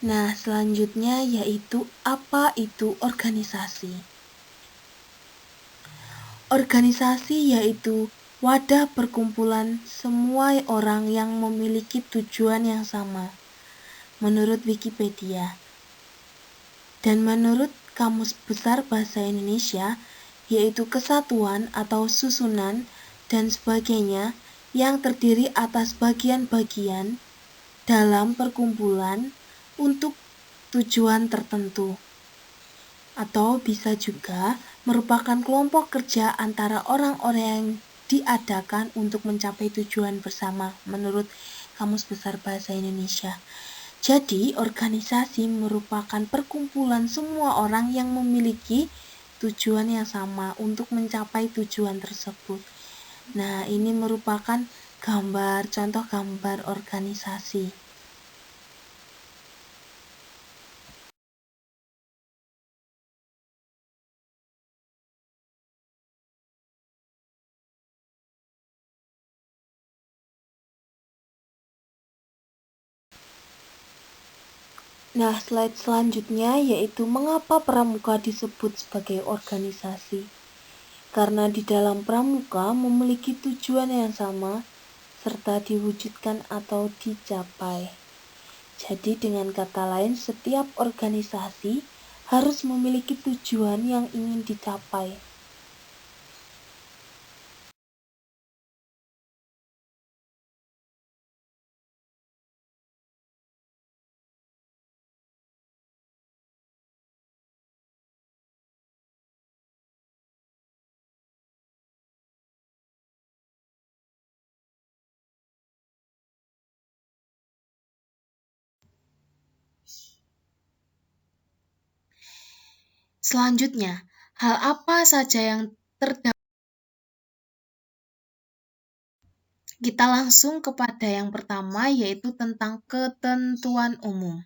Nah, selanjutnya yaitu apa itu organisasi. Organisasi yaitu wadah perkumpulan semua orang yang memiliki tujuan yang sama, menurut Wikipedia. Dan menurut Kamus Besar Bahasa Indonesia, yaitu kesatuan atau susunan dan sebagainya yang terdiri atas bagian-bagian dalam perkumpulan untuk tujuan tertentu, atau bisa juga merupakan kelompok kerja antara orang-orang yang diadakan untuk mencapai tujuan bersama menurut Kamus Besar Bahasa Indonesia. Jadi, organisasi merupakan perkumpulan semua orang yang memiliki tujuan yang sama untuk mencapai tujuan tersebut. Nah, ini merupakan contoh gambar organisasi. Nah, slide selanjutnya yaitu mengapa pramuka disebut sebagai organisasi. Karena di dalam pramuka memiliki tujuan yang sama serta diwujudkan atau dicapai. Jadi dengan kata lain, setiap organisasi harus memiliki tujuan yang ingin dicapai. Selanjutnya, hal apa saja yang terdapat? Kita langsung kepada yang pertama, yaitu tentang ketentuan umum.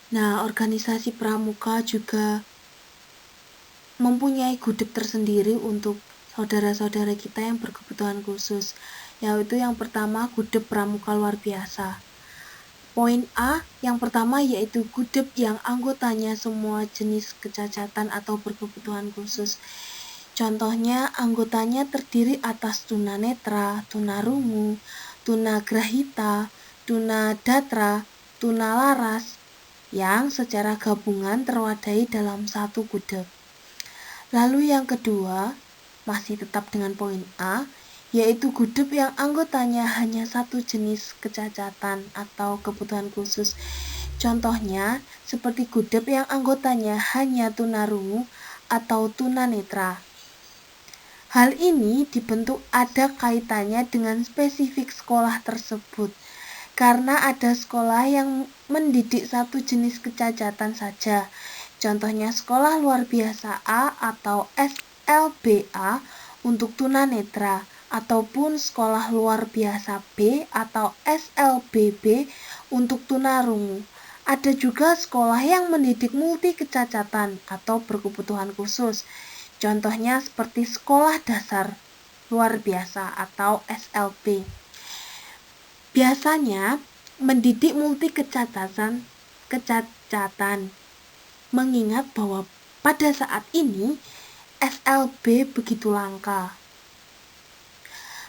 Nah, organisasi pramuka juga mempunyai gudeg tersendiri untuk saudara-saudara kita yang berkebutuhan khusus, yaitu yang pertama gudeg pramuka luar biasa. Poin A yang pertama yaitu gudeg yang anggotanya semua jenis kecacatan atau berkebutuhan khusus. Contohnya anggotanya terdiri atas tunanetra, tunarungu, tunagrahita, tunadatra, tunalaras yang secara gabungan terwadai dalam satu gudeg. Lalu yang kedua, masih tetap dengan poin A, yaitu gudeg yang anggotanya hanya satu jenis kecacatan atau kebutuhan khusus. Contohnya, seperti gudeg yang anggotanya hanya tunarungu atau tunanetra. Hal ini dibentuk ada kaitannya dengan spesifik sekolah tersebut, karena ada sekolah yang mendidik satu jenis kecacatan saja. Contohnya sekolah luar biasa A atau SLBA untuk tunanetra, ataupun sekolah luar biasa B atau SLBB untuk tunarungu. Ada juga sekolah yang mendidik multi kecacatan atau berkebutuhan khusus. Contohnya seperti sekolah dasar luar biasa atau SLB. Biasanya mendidik multi kecacatan mengingat bahwa pada saat ini SLB begitu langka.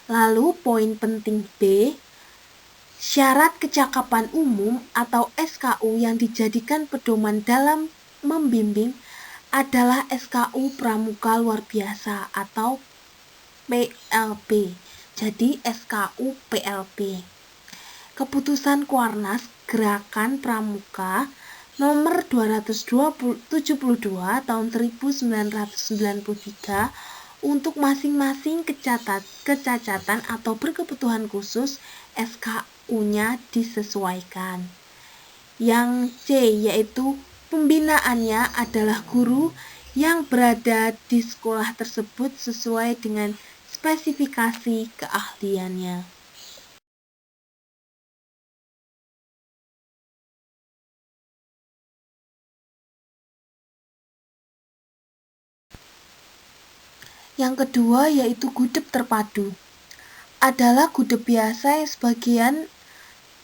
Lalu poin penting B, syarat kecakapan umum atau SKU yang dijadikan pedoman dalam membimbing adalah SKU Pramuka Luar Biasa atau PLP. Jadi SKU PLP. Keputusan Kuarnas Gerakan Pramuka nomor 272 tahun 1993 untuk masing-masing kecacatan atau berkebutuhan khusus SKU-nya disesuaikan. Yang C yaitu pembinaannya adalah guru yang berada di sekolah tersebut sesuai dengan spesifikasi keahliannya. Yang kedua yaitu gudeg terpadu. Adalah gudeg biasa yang sebagian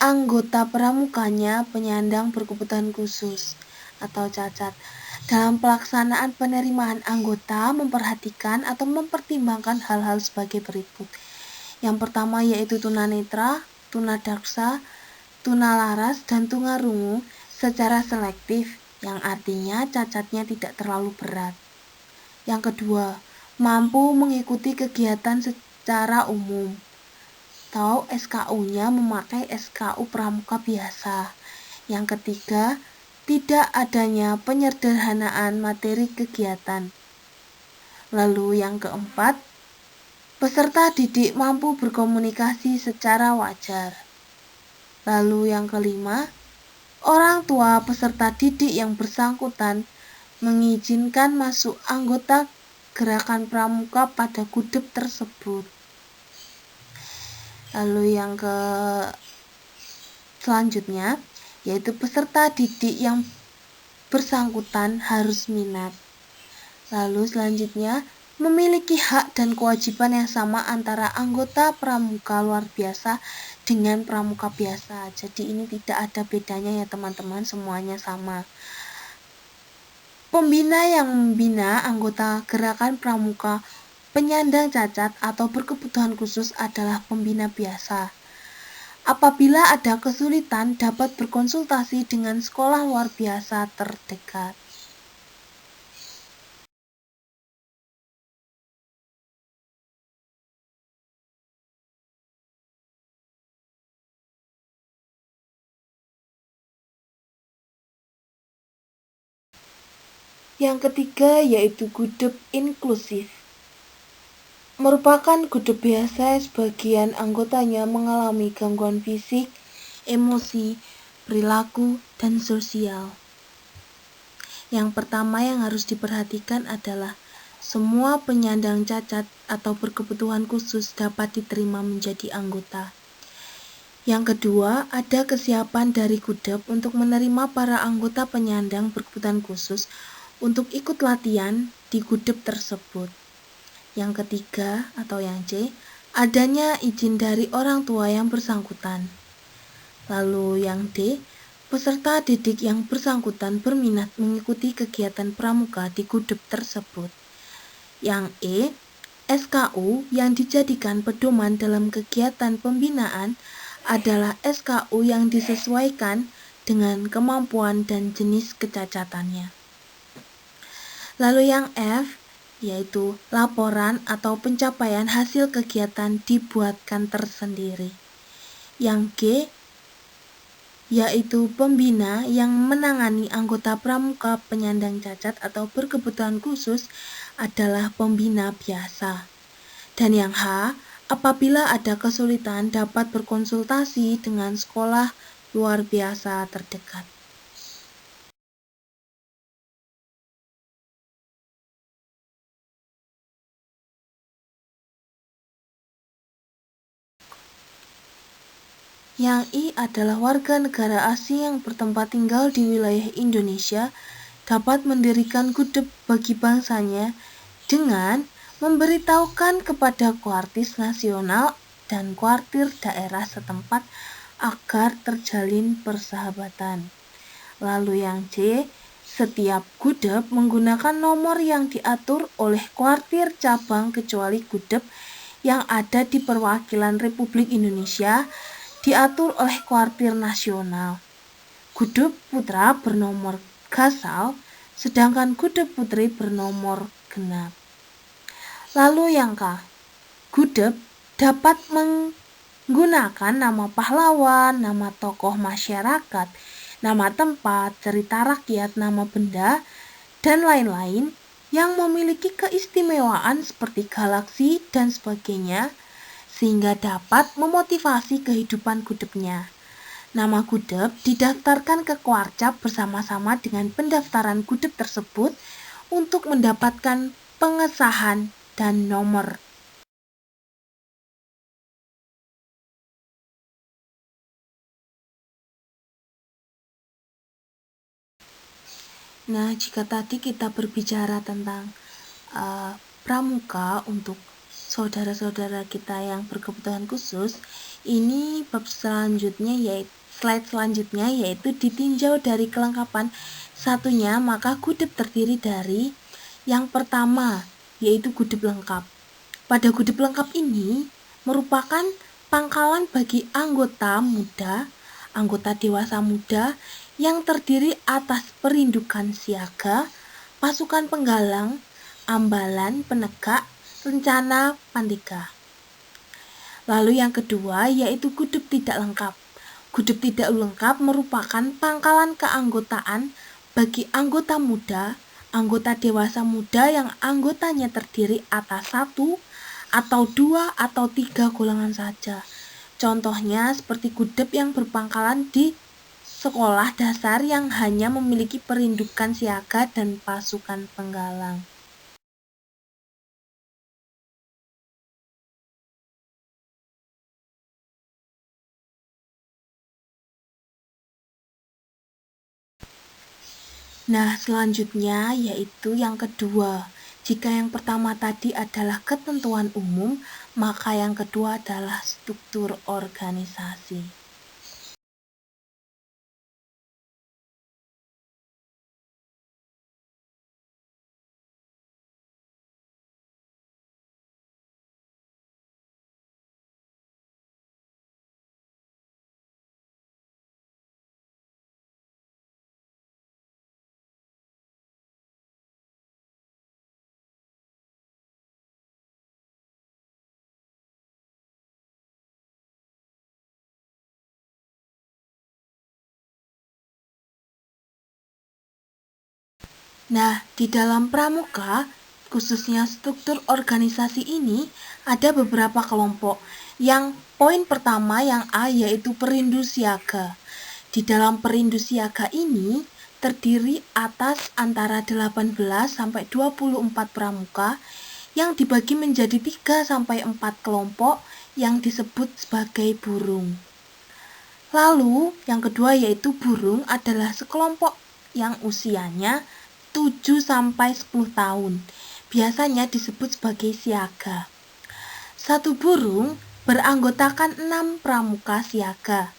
anggota pramukanya penyandang berkebutuhan khusus atau cacat. Dalam pelaksanaan penerimaan anggota memperhatikan atau mempertimbangkan hal-hal sebagai berikut. Yang pertama yaitu tunanetra, tunadaksa, tunalaras, dan tunarungu secara selektif, yang artinya cacatnya tidak terlalu berat. Yang kedua, mampu mengikuti kegiatan secara umum atau SKU-nya memakai SKU Pramuka biasa. Yang ketiga, tidak adanya penyederhanaan materi kegiatan. Lalu yang keempat, peserta didik mampu berkomunikasi secara wajar. Lalu yang kelima, orang tua peserta didik yang bersangkutan mengizinkan masuk anggota gerakan pramuka pada gudeg tersebut. Lalu yang selanjutnya yaitu peserta didik yang bersangkutan harus minat. Lalu selanjutnya memiliki hak dan kewajiban yang sama antara anggota pramuka luar biasa dengan pramuka biasa. Jadi ini tidak ada bedanya ya teman-teman, semuanya sama. Pembina yang membina anggota gerakan pramuka penyandang cacat atau berkebutuhan khusus adalah pembina biasa. Apabila ada kesulitan, dapat berkonsultasi dengan sekolah luar biasa terdekat. Yang ketiga yaitu gudeg inklusif. Merupakan gudeg biasa sebagian anggotanya mengalami gangguan fisik, emosi, perilaku, dan sosial. Yang pertama yang harus diperhatikan adalah semua penyandang cacat atau berkebutuhan khusus dapat diterima menjadi anggota. Yang kedua, ada kesiapan dari Gudep untuk menerima para anggota penyandang berkebutuhan khusus untuk ikut latihan di Gudep tersebut. Yang ketiga atau yang C, adanya izin dari orang tua yang bersangkutan. Lalu yang D, peserta didik yang bersangkutan berminat mengikuti kegiatan pramuka di Gudep tersebut. Yang E, SKU yang dijadikan pedoman dalam kegiatan pembinaan adalah SKU yang disesuaikan dengan kemampuan dan jenis kecacatannya. Lalu yang F, yaitu laporan atau pencapaian hasil kegiatan dibuatkan tersendiri. Yang G, yaitu pembina yang menangani anggota pramuka penyandang cacat atau berkebutuhan khusus adalah pembina biasa. Dan yang H, apabila ada kesulitan dapat berkonsultasi dengan sekolah luar biasa terdekat. Yang I adalah warga negara asing yang bertempat tinggal di wilayah Indonesia dapat mendirikan Gudep bagi bangsanya dengan memberitahukan kepada Kuartis Nasional dan Kuartir daerah setempat agar terjalin persahabatan. Lalu yang C, setiap Gudep menggunakan nomor yang diatur oleh Kuartir cabang kecuali Gudep yang ada di perwakilan Republik Indonesia diatur oleh Kuartir Nasional. Gudep Putra bernomor gasal, sedangkan Gudep Putri bernomor genap. Lalu yang K, Gudep dapat menggunakan nama pahlawan, nama tokoh masyarakat, nama tempat, cerita rakyat, nama benda, dan lain-lain yang memiliki keistimewaan seperti galaksi dan sebagainya, sehingga dapat memotivasi kehidupan Gudepnya. Nama Gudep didaftarkan ke Kuarcap bersama-sama dengan pendaftaran Gudep tersebut untuk mendapatkan pengesahan dan nomor. Nah, jika tadi kita berbicara tentang pramuka untuk saudara-saudara kita yang berkebutuhan khusus, ini bab selanjutnya slide selanjutnya yaitu ditinjau dari kelengkapan satunya, maka Gudep terdiri dari yang pertama yaitu Gudep lengkap. Pada Gudep lengkap ini merupakan pangkalan bagi anggota muda, anggota dewasa muda yang terdiri atas perindukan siaga, pasukan penggalang, ambalan, penegak, rencana, pandega. Lalu yang kedua yaitu Gudep tidak lengkap. Gudep tidak lengkap merupakan pangkalan keanggotaan bagi anggota muda, anggota dewasa muda yang anggotanya terdiri atas 1 atau 2 atau 3 golongan saja. Contohnya seperti Gudep yang berpangkalan di sekolah dasar yang hanya memiliki perindukan siaga dan pasukan penggalang. Nah, selanjutnya yaitu yang kedua. Jika yang pertama tadi adalah ketentuan umum, maka yang kedua adalah struktur organisasi. Nah, di dalam pramuka, khususnya struktur organisasi ini, ada beberapa kelompok. Yang poin pertama yang A yaitu perindu siaga. Di dalam perindu siaga ini terdiri atas antara 18 sampai 24 pramuka yang dibagi menjadi 3 sampai 4 kelompok yang disebut sebagai burung. Lalu yang kedua yaitu burung adalah sekelompok yang usianya 7-10 tahun. Biasanya disebut sebagai siaga. Satu burung beranggotakan 6 pramuka siaga.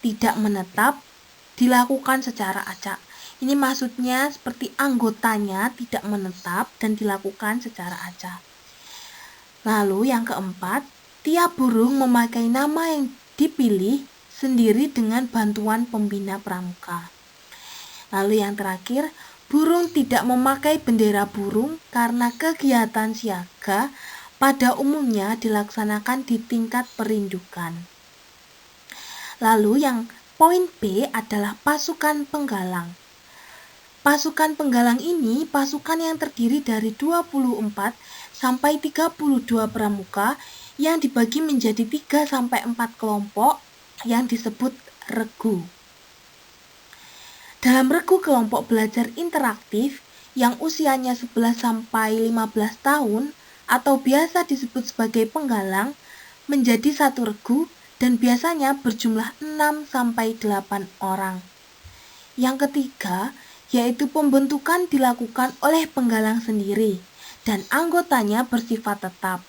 Tidak menetap, dilakukan secara acak. Ini maksudnya seperti anggotanya tidak menetap dan dilakukan secara acak. Lalu yang keempat, tiap burung memakai nama yang dipilih sendiri dengan bantuan pembina pramuka. Lalu yang terakhir, burung tidak memakai bendera burung karena kegiatan siaga pada umumnya dilaksanakan di tingkat perindukan. Lalu yang poin B adalah pasukan penggalang. Pasukan penggalang ini pasukan yang terdiri dari 24 sampai 32 pramuka yang dibagi menjadi 3 sampai 4 kelompok yang disebut regu. Dalam regu kelompok belajar interaktif yang usianya 11 sampai 15 tahun atau biasa disebut sebagai penggalang menjadi satu regu dan biasanya berjumlah 6 sampai 8 orang. Yang ketiga, yaitu pembentukan dilakukan oleh penggalang sendiri dan anggotanya bersifat tetap.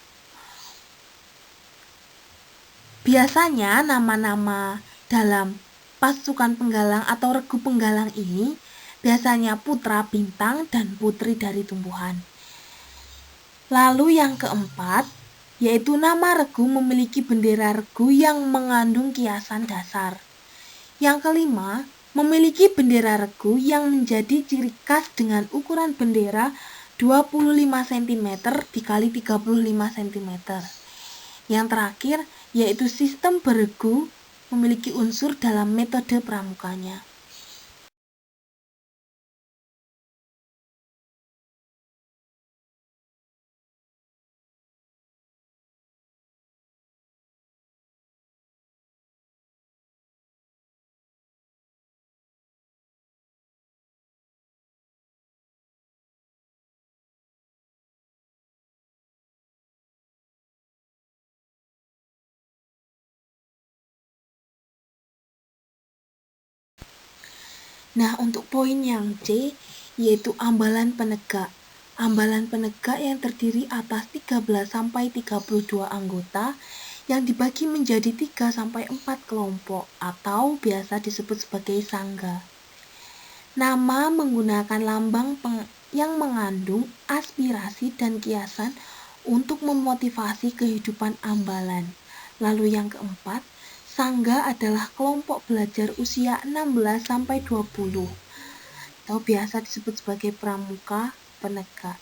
Biasanya nama-nama dalam pasukan penggalang atau regu penggalang ini biasanya putra bintang dan putri dari tumbuhan. Lalu yang keempat, yaitu nama regu memiliki bendera regu yang mengandung kiasan dasar. Yang kelima, memiliki bendera regu yang menjadi ciri khas dengan ukuran bendera 25 cm dikali 35 cm. Yang terakhir, yaitu sistem beregu memiliki unsur dalam metode pramukanya. Nah, untuk poin yang C, yaitu ambalan penegak. Ambalan penegak yang terdiri atas 13-32 anggota yang dibagi menjadi 3-4 kelompok atau biasa disebut sebagai sangga. Nama menggunakan lambang yang mengandung aspirasi dan kiasan untuk memotivasi kehidupan ambalan. Lalu yang keempat, sangga adalah kelompok belajar usia 16-20 atau biasa disebut sebagai pramuka penegak.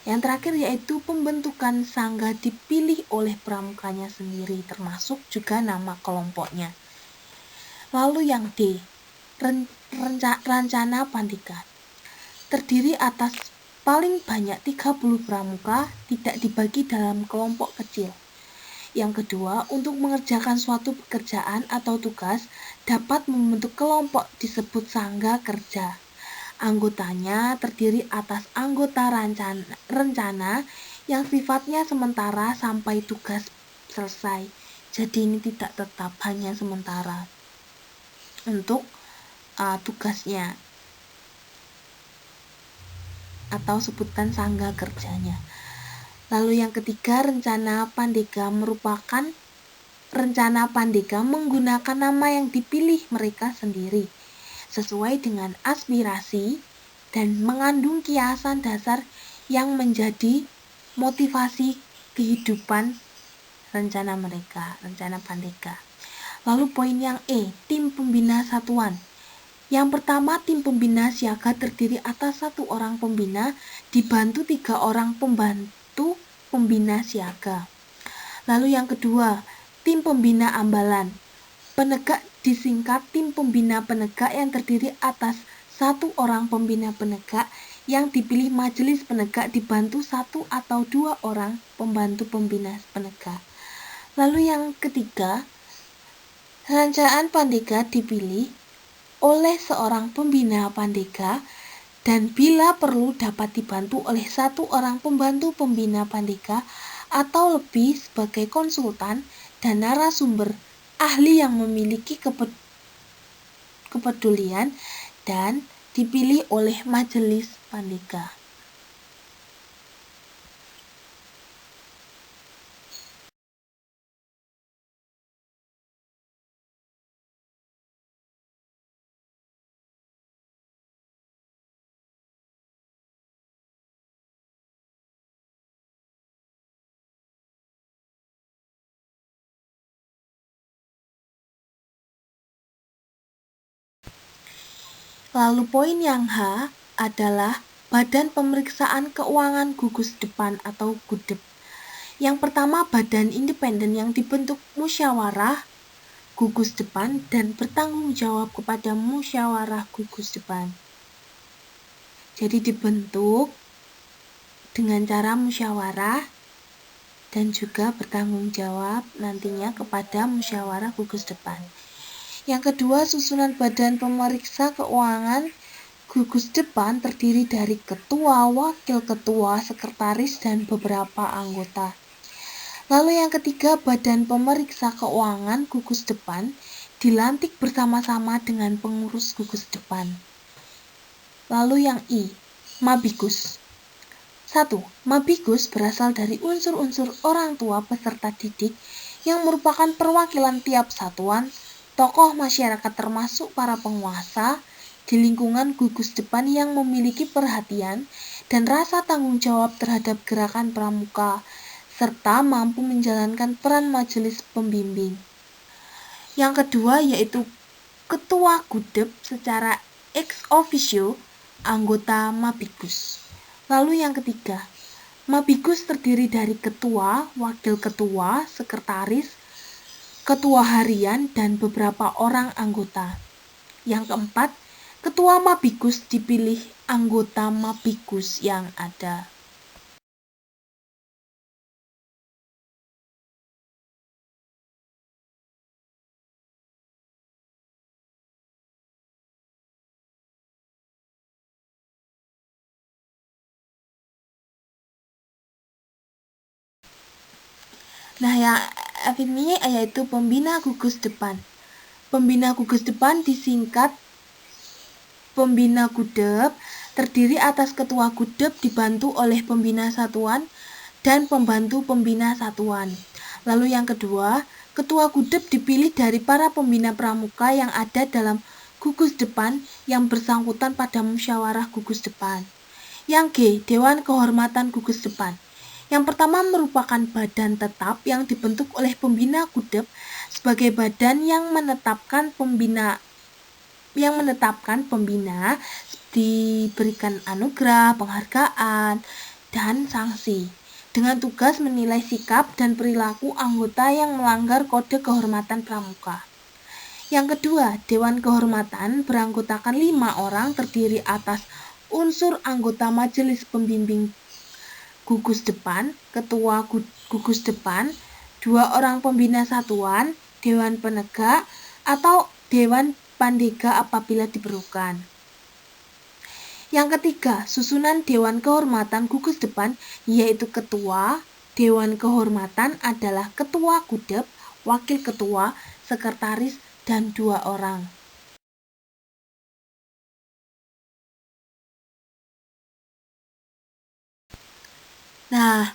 Yang terakhir yaitu pembentukan sangga dipilih oleh pramukanya sendiri, termasuk juga nama kelompoknya. Lalu yang D, Rancana Pandika. Terdiri atas paling banyak 30 pramuka, tidak dibagi dalam kelompok kecil. Yang kedua, untuk mengerjakan suatu pekerjaan atau tugas dapat membentuk kelompok disebut sangga kerja. Anggotanya terdiri atas anggota rencana yang sifatnya sementara sampai tugas selesai. Jadi ini tidak tetap, hanya sementara untuk tugasnya atau sebutan sangga kerjanya. Lalu yang ketiga, rencana pandega merupakan rencana pandega menggunakan nama yang dipilih mereka sendiri sesuai dengan aspirasi dan mengandung kiasan dasar yang menjadi motivasi kehidupan rencana mereka, rencana pandega. Lalu poin yang E, tim pembina satuan. Yang pertama, tim pembina siaga terdiri atas 1 orang pembina dibantu 3 orang pembantu pembina siaga. Lalu yang kedua, tim pembina ambalan. Penegak disingkat tim pembina penegak yang terdiri atas 1 orang pembina penegak yang dipilih majelis penegak dibantu 1 atau 2 orang pembantu pembina penegak. Lalu yang ketiga, rancangan pandega dipilih oleh seorang pembina pandega dan bila perlu dapat dibantu oleh 1 orang pembantu pembina pandega atau lebih sebagai konsultan dan narasumber ahli yang memiliki kepedulian dan dipilih oleh majelis pandega. Lalu poin yang H adalah Badan Pemeriksaan Keuangan Gugus Depan atau GUDEP. Yang pertama, badan independen yang dibentuk musyawarah gugus depan dan bertanggung jawab kepada musyawarah gugus depan. Jadi dibentuk dengan cara musyawarah dan juga bertanggung jawab nantinya kepada musyawarah gugus depan. Yang kedua, susunan badan pemeriksa keuangan gugus depan terdiri dari ketua, wakil ketua, sekretaris, dan beberapa anggota. Lalu yang ketiga, badan pemeriksa keuangan gugus depan dilantik bersama-sama dengan pengurus gugus depan. Lalu yang I, Mabigus. 1. Mabigus berasal dari unsur-unsur orang tua peserta didik yang merupakan perwakilan tiap satuan, tokoh masyarakat termasuk para penguasa di lingkungan gugus depan yang memiliki perhatian dan rasa tanggung jawab terhadap gerakan pramuka, serta mampu menjalankan peran majelis pembimbing. Yang kedua yaitu Ketua GUDEP secara ex officio, anggota Mabigus. Lalu yang ketiga, Mabigus terdiri dari ketua, wakil ketua, sekretaris, ketua harian, dan beberapa orang anggota. Yang keempat, ketua Mabigus dipilih anggota Mabigus yang ada. Nah, yang ini yaitu pembina gugus depan. Pembina gugus depan disingkat Pembina GUDEP, terdiri atas ketua GUDEP dibantu oleh pembina satuan dan pembantu pembina satuan. Lalu yang kedua, ketua GUDEP dipilih dari para pembina pramuka yang ada dalam gugus depan yang bersangkutan pada musyawarah gugus depan. Yang G, Dewan Kehormatan Gugus Depan. Yang pertama merupakan badan tetap yang dibentuk oleh pembina GUDEP sebagai badan yang menetapkan pembina diberikan anugerah, penghargaan, dan sanksi dengan tugas menilai sikap dan perilaku anggota yang melanggar kode kehormatan pramuka. Yang kedua, Dewan Kehormatan beranggotakan 5 orang terdiri atas unsur anggota majelis pembimbing gugus depan, ketua gugus depan, 2 orang pembina satuan, dewan penegak, atau dewan pandega apabila diperlukan. Yang ketiga, susunan Dewan Kehormatan Gugus Depan yaitu ketua. Dewan Kehormatan adalah ketua GUDEP, wakil ketua, sekretaris, dan 2 orang. Nah,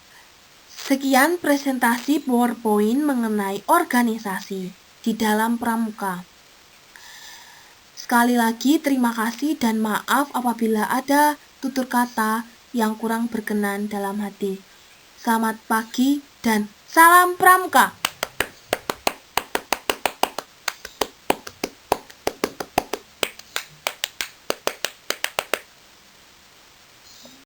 sekian presentasi PowerPoint mengenai organisasi di dalam pramuka. Sekali lagi terima kasih dan maaf apabila ada tutur kata yang kurang berkenan dalam hati. Selamat pagi dan salam pramuka.